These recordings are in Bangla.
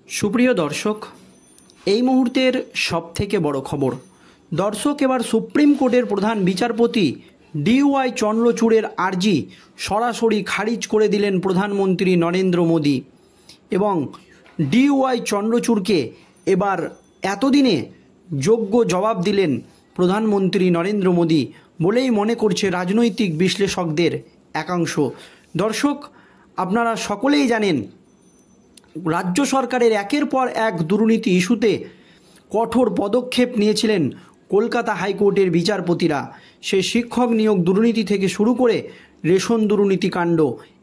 সুপ্রিয় দর্শক, এই মুহূর্তের সবথেকে বড় খবর। দর্শক, এবার সুপ্রিম কোর্টের প্রধান বিচারপতি ডিওয়াই চন্দ্রচূড়ের আর্জি সরাসরি খারিজ করে দিলেন প্রধানমন্ত্রী নরেন্দ্র মোদী এবং ডিওয়াই চন্দ্রচূড়কে এবার এতদিনে যোগ্য জবাব দিলেন প্রধানমন্ত্রী নরেন্দ্র মোদী বলেই মনে করছে রাজনৈতিক বিশ্লেষকদের একাংশ। দর্শক, আপনারা সকলেই জানেন রাজ্য সরকারের একের পর এক দুর্নীতি ইস্যুতে কঠোর পদক্ষেপ নিয়েছিলেন কলকাতা হাইকোর্টের বিচারপতিরা। সে শিক্ষক নিয়োগ দুর্নীতি থেকে শুরু করে রেশন দুর্নীতিকাণ্ড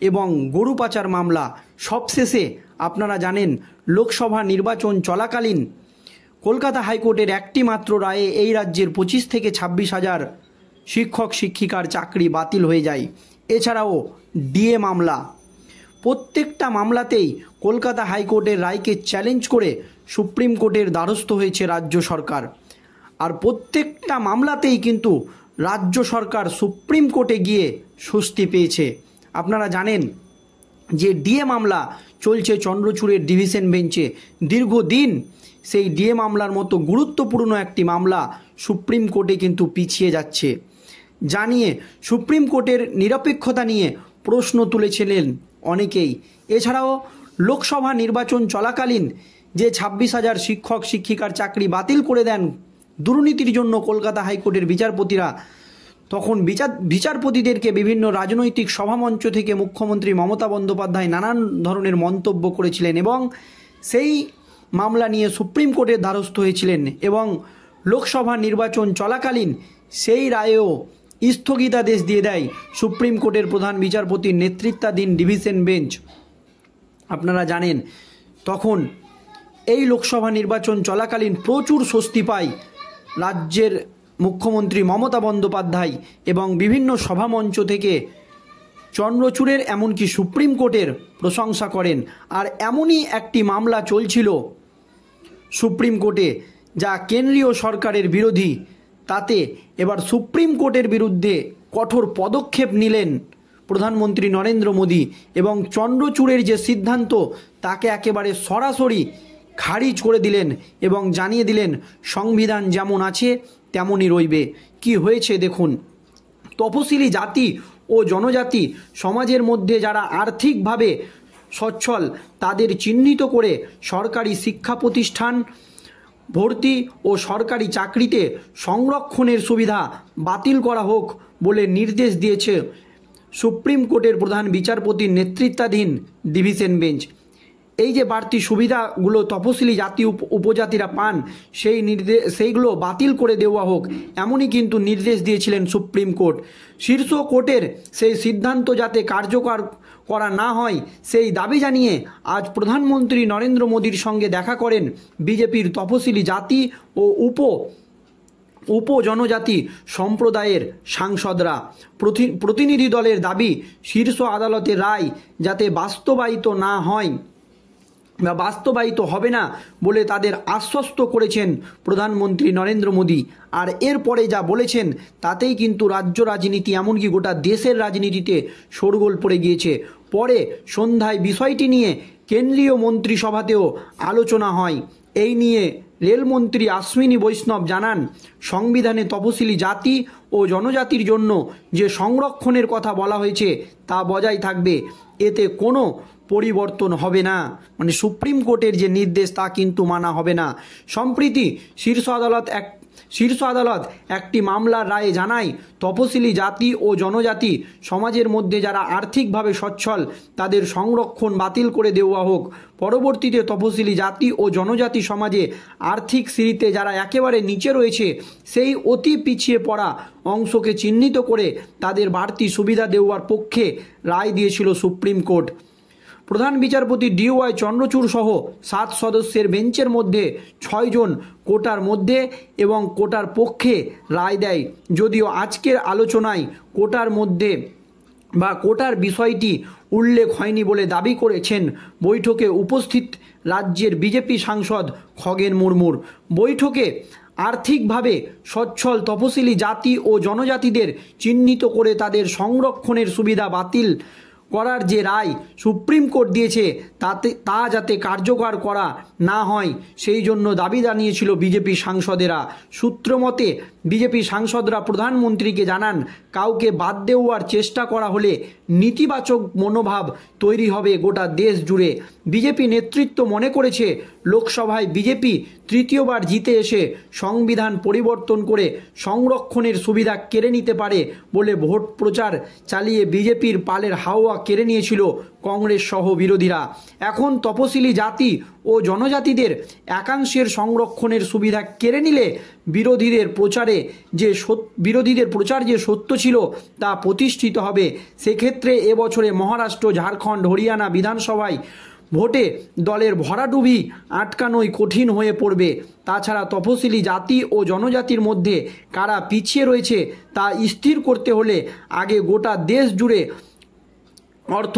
এবং গরু পাচার মামলা, সবশেষে আপনারা জানেন লোকসভা নির্বাচন চলাকালীন কলকাতা হাইকোর্টের একটি মাত্র রায়ে এই রাজ্যের 25 থেকে 26 হাজার শিক্ষক শিক্ষিকার চাকরি বাতিল হয়ে যায়। এছাড়াও ডিএ মামলা, প্রত্যেকটা মামলাতেই কলকাতা হাইকোর্টের রায়কে চ্যালেঞ্জ করে সুপ্রিম কোর্টের দ্বারস্থ হয়েছে রাজ্য সরকার। আর প্রত্যেকটা মামলাতেই কিন্তু রাজ্য সরকার সুপ্রিম কোর্টে গিয়ে স্বস্তি পেয়েছে। আপনারা জানেন যে ডিএ মামলা চলছে চন্দ্রচূড়ের ডিভিশন বেঞ্চে দীর্ঘদিন। সেই ডিএ মামলার মতো গুরুত্বপূর্ণ একটি মামলা সুপ্রিম কোর্টে কিন্তু পিছিয়ে যাচ্ছে। জানিয়ে সুপ্রিম কোর্টের নিরপেক্ষতা নিয়ে প্রশ্ন তুলেছিলেন অনেকেই। এছাড়াও লোকসভা নির্বাচন চলাকালীন যে 26 হাজার শিক্ষক শিক্ষিকার চাকরি বাতিল করে দেন দুর্নীতির জন্য কলকাতা হাইকোর্টের বিচারপতিরা, তখন বিচারপতিদেরকে বিভিন্ন রাজনৈতিক সভামঞ্চ থেকে মুখ্যমন্ত্রী মমতা বন্দ্যোপাধ্যায় নানান ধরনের মন্তব্য করেছিলেন এবং সেই মামলা নিয়ে সুপ্রিম কোর্টের দ্বারস্থ হয়েছিলেন এবং লোকসভা নির্বাচন চলাকালীন সেই রায়েও স্থগিতাদেশ দিয়ে দেয় সুপ্রিম কোর্টের প্রধান বিচারপতির নেতৃত্বাধীন ডিভিশন বেঞ্চ। আপনারা জানেন তখন এই লোকসভা নির্বাচন চলাকালীন প্রচুর স্বস্তি পায় রাজ্যের মুখ্যমন্ত্রী মমতা বন্দ্যোপাধ্যায় এবং বিভিন্ন সভামঞ্চ থেকে চন্দ্রচূড়ের এমনকি সুপ্রিম কোর্টের প্রশংসা করেন। আর এমনই একটি মামলা চলছিল সুপ্রিম কোর্টে যা কেন্দ্রীয় সরকারের বিরোধী, তাতে এবার সুপ্রিম কোর্টের বিরুদ্ধে কঠোর পদক্ষেপ নিলেন প্রধানমন্ত্রী নরেন্দ্র মোদী এবং চন্দ্রচূড়ের যে সিদ্ধান্ত তাকে একেবারে সরাসরি খারিজ করে দিলেন এবং জানিয়ে দিলেন সংবিধান যেমন আছে তেমনই রইবে। কি হয়েছে দেখুন। তপশিলি জাতি ও জনজাতি সমাজের মধ্যে যারা আর্থিকভাবে সচ্ছল তাদের চিহ্নিত করে সরকারি শিক্ষা প্রতিষ্ঠান ভর্তি ও সরকারি চাকরিতে সংরক্ষণের সুবিধা বাতিল করা হোক বলে নির্দেশ দিয়েছে সুপ্রিম কোর্টের প্রধান বিচারপতির নেতৃত্বাধীন ডিভিশন বেঞ্চ। এই যে বাড়তি সুবিধাগুলো তপশিলি জাতি উপজাতিরা পান সেইগুলো বাতিল করে দেওয়া হোক, এমনই কিন্তু নির্দেশ দিয়েছিলেন সুপ্রিম কোর্ট। শীর্ষ কোর্টের সেই সিদ্ধান্ত যাতে কার্যকর করা না হয় সেই দাবি জানিয়ে আজ প্রধানমন্ত্রী নরেন্দ্র মোদীর সঙ্গে দেখা করেন বিজেপির তপশিলি জাতি ও উপজনজাতি সম্প্রদায়ের সাংসদরা। প্রতিনিধি দলের দাবি শীর্ষ আদালতের রায় যাতে বাস্তবায়িত না হয় বা বাস্তবায়িত হবে না বলে তাদের আশ্বস্ত করেছেন প্রধানমন্ত্রী নরেন্দ্র মোদী। আর এরপরে যা বলেছেন তাতেই কিন্তু রাজ্য রাজনীতি এমনকি গোটা দেশের রাজনীতিতে শোরগোল পড়ে গিয়েছে। পরে সন্ধ্যায় বিষয়টি নিয়ে কেন্দ্রীয় মন্ত্রিসভাতেও আলোচনা হয়। এই নিয়ে রেলমন্ত্রী অশ্বিনী বৈষ্ণব জানান, সংবিধানে তপশিলি জাতি ও জনজাতির জন্য যে সংরক্ষণের কথা বলা হয়েছে তা বজায় থাকবে, এতে কোনো পরিবর্তন হবে না। মানে সুপ্রিম কোর্টের যে নির্দেশ তা কিন্তু মানা হবে না। সম্প্রতি শীর্ষ আদালত একটি মামলার রায়ে জানায় তপশিলি জাতি ও জনজাতি সমাজের মধ্যে যারা আর্থিকভাবে সচ্ছল তাদের সংরক্ষণ বাতিল করে দেওয়া হোক। পরবর্তীতে তপশিলি জাতি ও জনজাতি সমাজে আর্থিক সিঁড়িতে যারা একেবারে নিচে রয়েছে সেই অতি পিছিয়ে পড়া অংশকে চিহ্নিত করে তাদের বাড়তি সুবিধা দেওয়ার পক্ষে রায় দিয়েছিল সুপ্রিম কোর্ট। প্রধান বিচারপতি ডিওয়াই চন্দ্রচূড় সহ 7 সদস্যের বেঞ্চের মধ্যে 6 জন কোটার মধ্যে এবং কোটার পক্ষে রায় দেয়। যদিও আজকের আলোচনায় কোটার মধ্যে বা কোটার বিষয়টি উল্লেখ হয়নি বলে দাবি করেছেন বৈঠকে উপস্থিত রাজ্যের বিজেপি সাংসদ খগেন মুর্মুর। বৈঠকে আর্থিকভাবে সচ্ছল তপশিলি জাতি ও জনজাতিদের চিহ্নিত করে তাদের সংরক্ষণের সুবিধা বাতিল করার যে রায় সুপ্রিম কোর্ট দিয়েছে তা যাতে কার্যকর করা না হয় সেই জন্য দাবি জানিয়েছিল বিজেপি সাংসদেরা। সূত্র মতে বিজেপি সাংসদরা প্রধানমন্ত্রীকে জানান, কাউকে বাদ দেওয়ার চেষ্টা করা হলে নেতিবাচক মনোভাব তৈরি হবে গোটা দেশ জুড়ে। বিজেপি নেতৃত্ব মনে করেছে লোকসভায় বিজেপি তৃতীয়বার জিতে এসে সংবিধান পরিবর্তন করে সংরক্ষণের সুবিধা কেড়ে নিতে পারে বলে ভোট প্রচার চালিয়ে বিজেপির পালের হাওয়া কেড়ে নিয়েছিল কংগ্রেস সহ বিরোধীরা। এখন তপশিলি জাতি ও জনজাতিদের একাংশের সংরক্ষণের সুবিধা কেড়ে নিলে বিরোধীদের প্রচার যে সত্য ছিল তা প্রতিষ্ঠিত হবে। সেক্ষেত্রে এবছরে মহারাষ্ট্র, ঝাড়খণ্ড, হরিয়ানা বিধানসভায় ভোটে দলের ভরাডুবি আটকানোই কঠিন হয়ে পড়বে। তাছাড়া তপশিলি জাতি ও জনজাতির মধ্যে কারা পিছিয়ে রয়েছে তা স্থির করতে হলে আগে গোটা দেশ জুড়ে অর্থ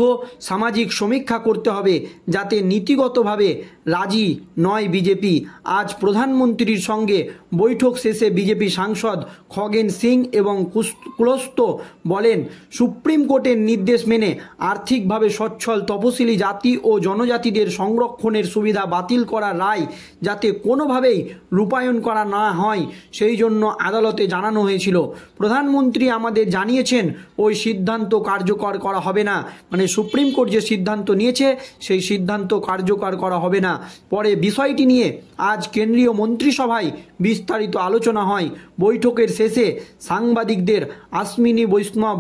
সামাজিক সমীক্ষা করতে হবে, যাতে নীতিগতভাবে রাজি নয় বিজেপি। আজ প্রধানমন্ত্রীর সঙ্গে বৈঠক শেষে বিজেপি সাংসদ খগেন সিং এবং কুলস্ত বলেন, সুপ্রিম কোর্টের নির্দেশ মেনে আর্থিকভাবে সচ্ছল তপশিলি জাতি ও জনজাতিদের সংরক্ষণের সুবিধা বাতিল করার রায় যাতে কোনোভাবেই রূপায়ণ করা না হয় সেই জন্য আদালতে জানানো হয়েছিল। প্রধানমন্ত্রী আমাদের জানিয়েছেন ওই সিদ্ধান্ত কার্যকর করা হবে না, মানে সুপ্রিম কোর্ট যে সিদ্ধান্ত নিয়েছে সেই সিদ্ধান্ত কার্যকর করা হবে না। পরে বিষয়টি নিয়ে আজ কেন্দ্রীয় মন্ত্রিসভায় বিস্তারিত আলোচনা হয়। বৈঠকের শেষে সাংবাদিকদের অশ্বিনী বৈষ্ণব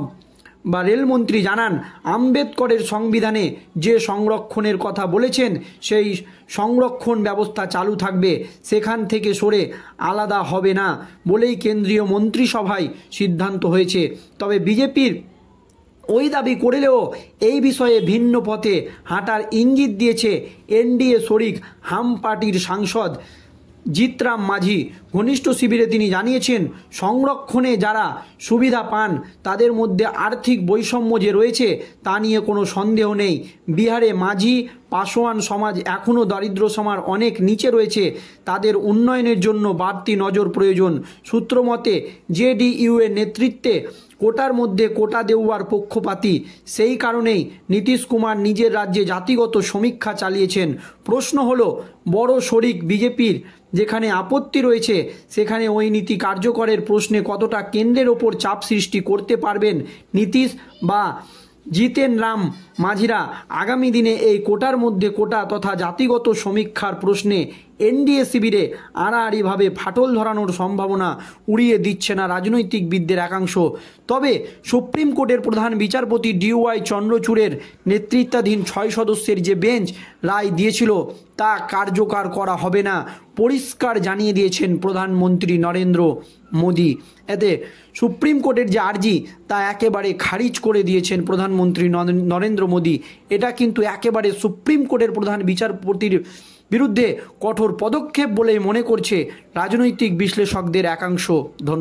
বা রেলমন্ত্রী জানান, আম্বেদকরের সংবিধানে যে সংরক্ষণের কথা বলেছেন সেই সংরক্ষণ ব্যবস্থা চালু থাকবে, সেখান থেকে সরে আলাদা হবে না বলেই কেন্দ্রীয় মন্ত্রিসভায় সিদ্ধান্ত হয়েছে। তবে বিজেপির ওই দাবি করলেও এই বিষয়ে ভিন্ন পথে হাঁটার ইঙ্গিত দিয়েছে এনডিএ শরিক হাম পার্টির সাংসদ জিতরাম মাঝি। ঘনিষ্ঠ শিবিরে তিনি জানিয়েছেন, সংরক্ষণে যারা সুবিধা পান তাদের মধ্যে আর্থিক বৈষম্য যে রয়েছে তা নিয়ে কোনো সন্দেহ নেই। বিহারে মাঝি পাসোয়ান সমাজ এখনও দারিদ্র সীমার অনেক নিচে রয়েছে, তাদের উন্নয়নের জন্য বাড়তি নজর প্রয়োজন। সূত্রমতে জেডিইউ এর নেতৃত্বে কোটার মধ্যে কোটা দেওয়ার পক্ষপাতী, সেই কারণেই নীতিশ কুমার নিজের রাজ্যে জাতিগত সমীক্ষা চালিয়েছেন। প্রশ্ন হলো, বড় শরিক বিজেপির যেখানে আপত্তি রয়েছে সেখানে ওই নীতি কার্যকরের প্রশ্নে কতটা কেন্দ্রের ওপর চাপ সৃষ্টি করতে পারবেন নীতিশ বা জিতেন রাম মাঝিরা? আগামী দিনে এই কোটার মধ্যে কোটা তথা জাতিগত সমীক্ষার প্রশ্নে এনডিএ শিবিরে আড়াআড়িভাবে ফাটল ধরানোর সম্ভাবনা উড়িয়ে দিচ্ছে না রাজনৈতিকবিদদের একাংশ। তবে সুপ্রিম কোর্টের প্রধান বিচারপতি ডিওয়াই চন্দ্রচূড়ের নেতৃত্বাধীন 6 সদস্যের যে বেঞ্চ রায় দিয়েছিল তা কার্যকর করা হবে না পরিষ্কার জানিয়ে দিয়েছেন প্রধানমন্ত্রী নরেন্দ্র মোদী। এতে সুপ্রিম কোর্টের যে আর্জি তা একেবারে খারিজ করে দিয়েছেন প্রধানমন্ত্রী নরেন্দ্র মোদী। এটা কিন্তু একেবারে সুপ্রিম কোর্টের প্রধান বিচারপতির বিরুদ্ধে কঠোর পদক্ষেপ বলেই মনে করছে রাজনৈতিক বিশ্লেষকদের একাংশ। ধন্যবাদ।